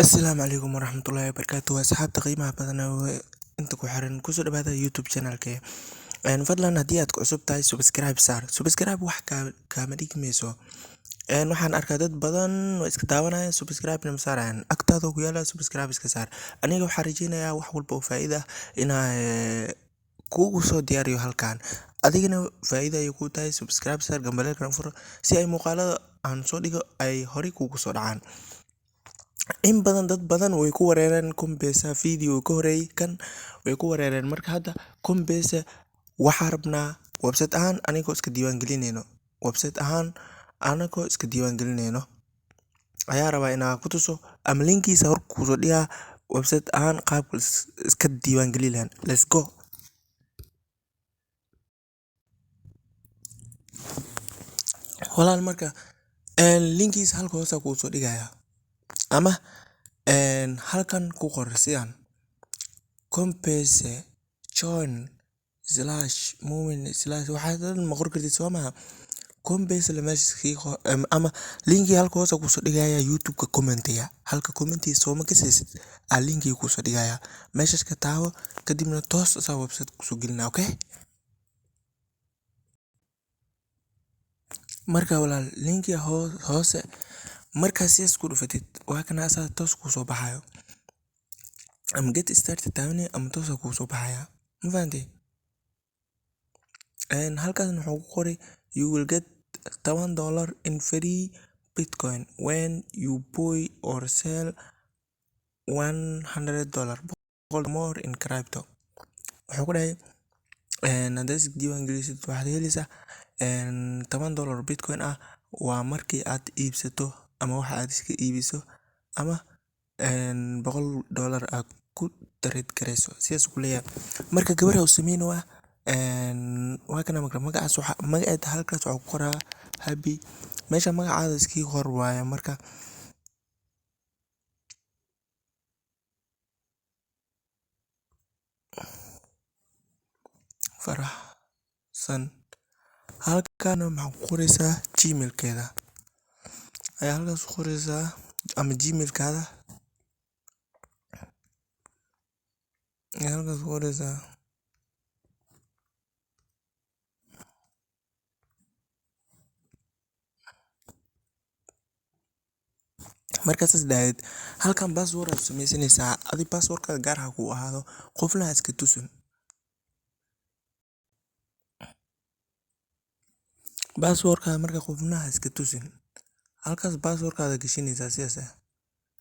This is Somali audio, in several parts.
Asalaamu calaykum waraxmatullaahi wabarakaatuh. Asxaabta qiimaha badan ee inta ku xiran kusoo dhawaada YouTube channelka. Fadlan haddii aad ku cusub tahay subscribe saar. Subscribe wax kaama dhigmayso. Waxaan arkaa dad badan oo iska daawanaya subscribe na ma saarayaan. Agtaada ku yaala subscribe iska saar. Aniga waxaan rajeynayaa wax walba oo faa'iido ah inaa kuugu soo diyaariyo halkan. Adigana faa'iido ay ku tahay subscribe saar gambaleelka furo si ay muuqaalada aan soo dhigo ay hore kuugu soo dhacaan. In badan dad badan way ku wareereen Coinbase video ka horeeyay kan way ku wareereen marka hadda Coinbase waxaan rabnaa website ahaan anigoo iska diiwaangelinayno ayaa rabaa inaan ku tuso ama linkiisa hor ku soo dhigaa website ahaan qaabka iska diiwaangelin lahayn. Let's go. Walaal marka linkiisa halka hoose ku soo dhigaya ama halkan ku qor sidaan Coinbase join/movement/ waxaad ma qor kartid soo maha Coinbase la meeshii ama linki halka hoose ku soo dhigaya YouTube ka commentiga halka commenti soo ma kasaysid linki ku soo dhigaya meeshaas ka taawo kadibna toos sa website ku soo gelina. Okay, marka walaal linki hoose markaas isku dhufatid waa kana asaa toos ku soo baxayo am get started taawne am toos ku soo baxaya ma fahanti. Halkaas wuxuu ku qoray you will get $10 in free Bitcoin when you buy or sell $100 more in crypto. Wuxuu ku dhahay haddaad diiwaangelisid waxaad helaysaa $10 Bitcoin ah waa markii aad iibsato ama waxa aad iska iibiso ama $100 aad ku trade gareyso sidaas ku leeyahay. Marka gabar uu Sameyo waa kana magacaas magaceeda halkaas waxa ku qoraa happy meesha magacaada iskii qor waaye marka faraxsan halkan maxaa ku qoraysaa gmail-keeda ayaa halkaas ku qoraysaa ama gmail-kaada ayaa halkaas ku qoraysaa. Markaas isdaayid halkan password aad samaysanaysaa adi passwordka gaar ah ku ahaado qofna iska tusin passwordka marka qofna iska tusin halkaas passwordkaada gashinaysaa sidaas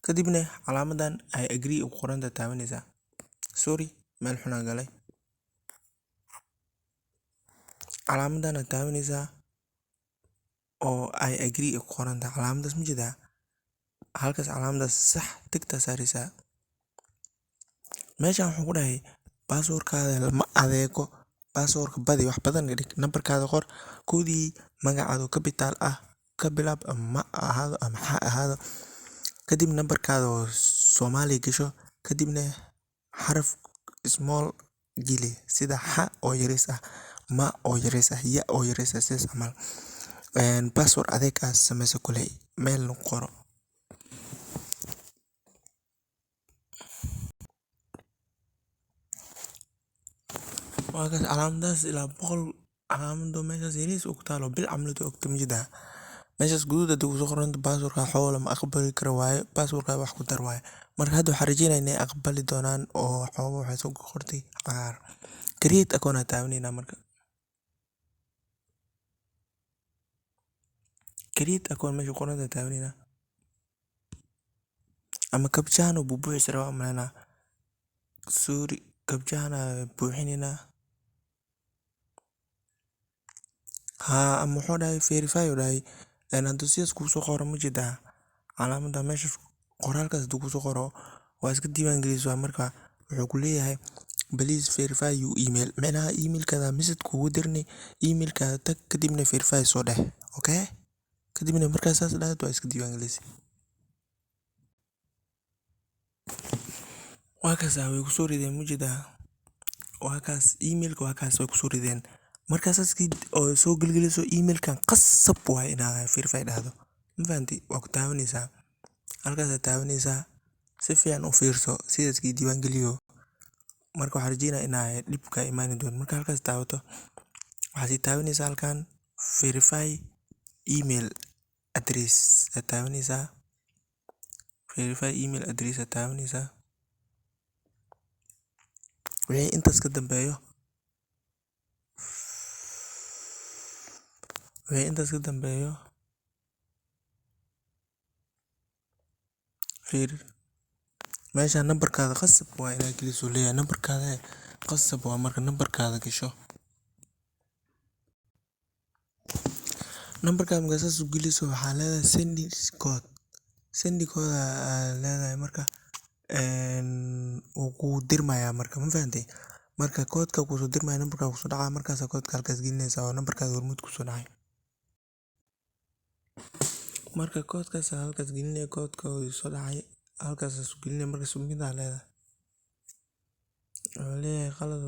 kadibna calaamadan ay agree u qoranta taabanaysaa. Sorry meel xuna galay calaamadan aad taabanaysaa oo ay agree u qoranta calaamadaas ma jiraa halkaas calaamadaas sax tigta saaraysaa. Meeshaan wuxuu ku dhahay passwordkaada ma adeego passwordka badi wax badan dhig nambarkaada qor koodii magacaada capital ah ka bilaab ma ahaado ama ha ahaado kadib nambarkaada oo Soomaali gasho kadibna xaraf small gili sida ha oo yaris ah ma oo yaris ah ya oo yaris ah sidaas camal password adeeg ah samayso kulay meel lagu qoro. waa kaas calaamadaas ilaa 100 calaamado meeshaas yaris ugu taalo bil camladu ogta mijida meeshaas guduud aad ugu soo qoranta passwordka xawla ma aqbali karo waaye passwordka wax ku dar waaye marka hadda waxaan rajeynayaa inay aqbali doonaan oo xoogo waxay soo qortay cagaar create account aad taabanayna marka create account meesha qoranta taabanayna ama kabjaan oo buuxis raba malena sorry kabjaan buuxinayna ama wuxuu dhahay verify oo dhahay hadda sidaas ku soo qoro ma jiraa calaamada meesha qoraalkaas ku soo qoro waa iska diiwaangelisay marka wuxuu ku leeyahay please verify your email macnaha emailkaada message kugu dirnay emailkaada tag kadibna verify soo dheh. Okay, kadibna markaas saas dhahayd waa iska diiwaangelisay waa kaas way ku soo rideen ma jiraa waa kaas emailka waa kaas way ku soo rideen markaas askii oo soo galgaliso emailkan qasab waa inaa verify dhahdo ma fahanti waa ku taabanaysaa halkaas aad taabanaysaa si fiican u fiirso sida iska diiwaan geliyo. Marka waxaan rajeynaa inay dhib ka imaan doon. Marka halkaas taabato waxaad sii taabanaysaa halkan verify email address aad taabanaysaa. Verify email address aad taabanaysaa. Wixii intaas ka dambeeyo xirir meesha nambarkaada qasab waa inaad geliso leeyahay. Nambarkaada qasab waa marka nambarkaada gasho. Nambarkaada marka saas u geliso waxaa leedahay send code aad leedahay marka uu ku dirmaya marka ma fahantay. Marka koodka ku soo dirmaya nambarka ku soo dhacaa markaas koodka halkaas gelinaysa oo nambarkaada hormuud ku soo dhacay. Marka koodkaas halkaas gelinaya koodka uu soo dhacay halkaas soo gelinaya marka submit aad leedahay qalad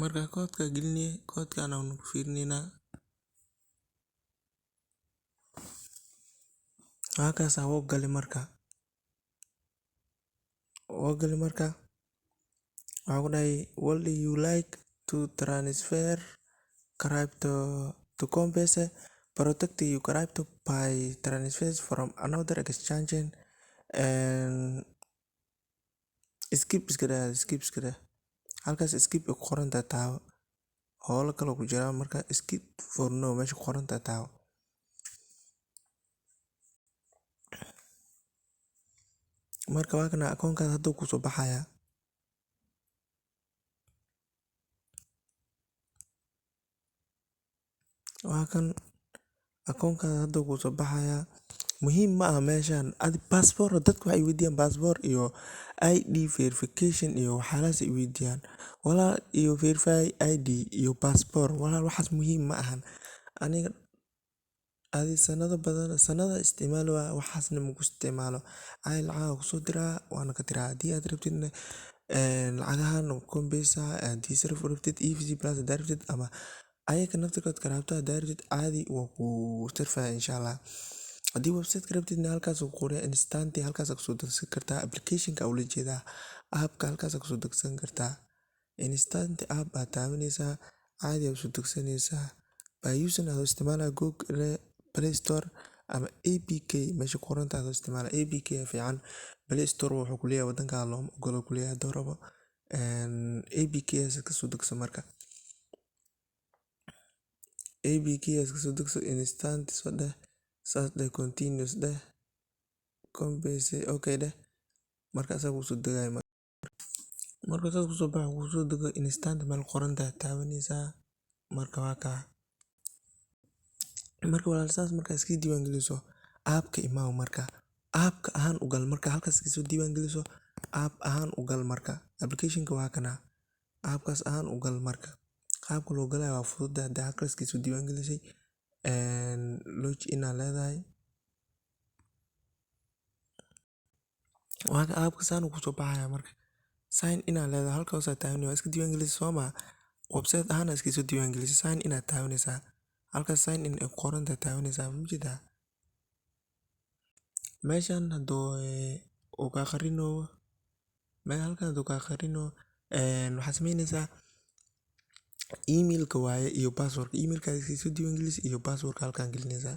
marka koodka gelinaya koodkaan aan ku fiirinaynaa halkaas wuu gali marka waxaa ku dhahay would you like to transfer rabto to Coinbase protect your rabto by transfers from another exchange and skip halkaas skip ku qoran tahay howlo kale ku jira marka skip for no meesha ku qoran tahay. Marka waa kana akoonkaada hadda ku soo baxaya. Waa kan akoonkaada hadda ku soo baxaya. Muhiim ma aha meeshan adi passport dadku waxay weydiiyaan passport iyo ID verification iyo waxaalahaas ay weydiiyaan. Walaal iyo verify ID iyo passport walaal waxaas muhiim ma ahan. Aniga adi sanado isticmaalo waxaasna ma ku isticmaalo. Ay lacag ku soo diraa waana ka tiraa haddii aad rabtid lacagahan Coinbase haddii sarif u rabtid EVC plus haddii rabtid ama ayaga naftirkood rabto haddii rabtid caadi waa ku sarfaya inshallah. Haddii website ka rabtidna halkaas ku qoran instant halkaas ku soo degsan kartaa application-ka ula jeedaa app-ka halkaas ku soo degsan kartaa. Instant app aad taabanaysaa caadi aad soo degsanaysaa by using adoo isticmaala Google Play Store ama APK meesha ku qoran tahay adoo isticmaala APK fiican. Play Store wuxuu ku leeyahay wadanka looma ogolo ku leeyahay hadoo rabo APK ka soo degsan marka APK ka soo degsan instant soo dheh saas continuous dheh Coinbase okay dheh marka asaga ku soo degay marka saas ku soo baxo ku soo dego instant meel qoran tahay taabanaysaa marka waa ka marka walaal saas marka iska diiwaan geliso app-ka imaw marka app-ka ahaan u gal marka halkaas iska soo diiwaan geliso app ahaan u gal marka application-ka waa kana app-kaas ahaan u gal marka qaabka loo galayo waa fudud hadda halkaas iska soo diiwaan gelisay log in aad leedahay waa app-ka saan ku soo baxaya marka sign in aad leedahay halkaas aad taabanaysaa iska diiwaan gelisay sooma website ahaan iska soo diiwaan gelisay sign in aad taabanaysaa halkaas sign in qoran tahay taabanaysaa ma jeedaa meeshan hadoo oo ka qarino meel halkan hadoo ka qarino waxaad sameynaysaa email-ka waaye iyo password email-ka iska soo diiwaan gelisay iyo password-ka halkan gelinaysaa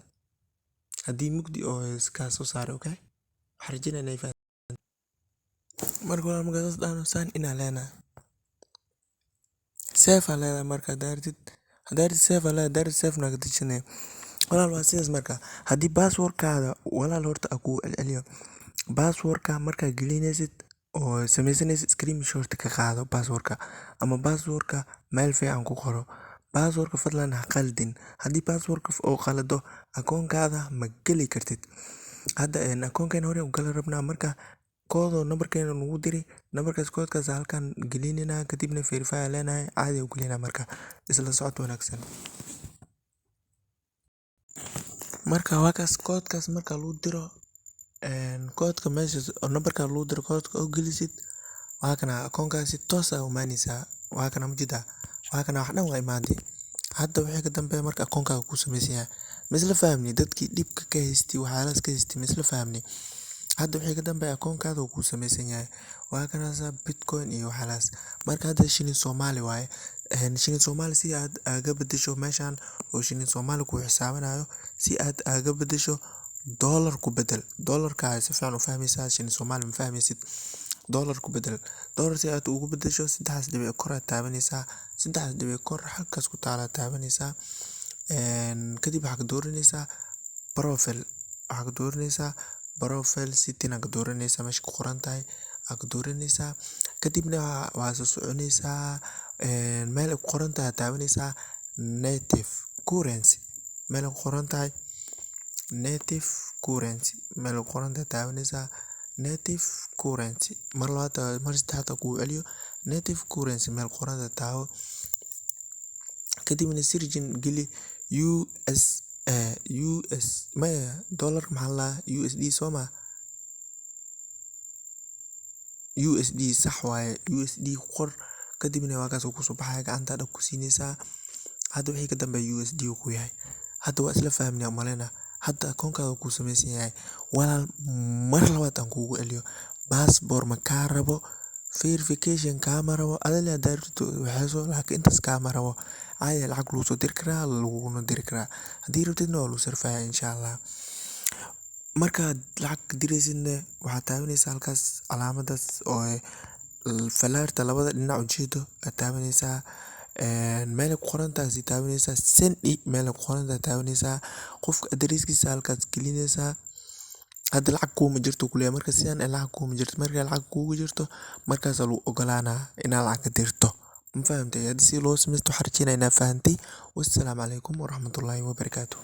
haddii mugdi oo iska soo saaray okay waxaan rajeynayaa inay marka walaal markaas dhaano sign in aad leedahay save aad leedahay marka haddii save aad leedahay save na ka dejinay walaal waa sidaas marka haddii password-kaada walaal horta aku celiyo password-ka marka gelinaysid oo sameysanaysid screenshot ka qaado password-ka ama password-ka meel fiican ku qoro password-ka fadlan ha qaldin haddii password-ka oo qalado akoonkaada ma geli kartid hadda akoonkeena hore u gali rabnaa marka koodo nambarkeena nagu diri nambarkaas koodkaas halkan gelinayna kadibna verify leenahay caadi u gelinaa marka isla socod wanaagsan marka waakaas koodkaas marka lagu diro koodka meesha oo nambarka lagu diro koodka oo gelisid waa kana akoonkaasi toos ah u maanaysaa waa kana mujida waa kana wax dhan waa imaanday hadda wixii ka dambeeya marka akoonkaaga ku sameysaya misla fahmni dadkii dhibka ka haystay waxaalaas ka haystay misla fahmni hadda wixii ka dambeeya akoonkaada uu ku samaysan yahay waa kanaasaa bitcoin iyo waxaalaas. Marka hadda shilin Soomaali waaye, shilin Soomaali si aad aga bedesho meeshan oo shilin Soomaali ku xisaabanayo, si aad aga bedesho dollar ku bedel. Dollarka si fiican u fahmaysaa, shilin Soomaali ma fahmaysid. Dollar ku bedel. Dollar si aad ugu bedesho 3 dhibic kor aad taabanaysaa, 3 dhibic kor halkaas ku taala taabanaysaa. Kadib waxaad ka dooranaysaa profile, waxaad ka dooranaysaa profile setting, aad ka dooranaysaa meesha ku qoran tahay, aad ka dooranaysaa. Kadibna waa soo soconaysaa, meel ay ku qoran tahay taabanaysaa native currency, meel ay ku qoran tahay native currency, meel ay ku qoran tahay taabanaysaa native currency. Mar labaad mar saddexaad ku celiyo native currency, meel qoran tahay taabo. Kadibna sirjin geli US maya dollar maxaa la USD Soma, USD sax waaye, USD qor. Kadibna waa kaas ku soo baxaya, gacanta dhab ku siinaysaa. Hadda wixii ka dambeeya USD ku yahay. Hadda waa isla fahmnaa malena. Hadda akoonkaada ku samaysan yahay. Walaal mar labaad aan kuugu celiyo, passport ma kaa rabo, verification kaama rabo, adile daarto waxayso laakiin intaas kaama rabo. Caadi lacag lagu soo diri karaa, laguna diri karaa. Haddii rabtidna waa lagu sarfaya inshallah. Markaad lacag diraysidna waxaad taabanaysaa halkaas calaamadaas oo falaarta labada dhinac u jeedo aad taabanaysaa. Meel ay ku qoran tahay si taabanaysaa send, meel ay ku qoran tahay taabanaysaa. Qofka addresskiisa halkaas gelinaysaa. Hadda lacag kuuma jirto kulliya, marka sidaan lacag kuuma jirto, marka lacag kuugu jirto markaas lagu ogolaanaa inaad lacag ka dirto. Ma fahamtay? Hadda si loo samaysto waxaan rajeynayaa inaad fahantay. Wassalaamu calaykum waraxmatullaahi wabarakaatuh.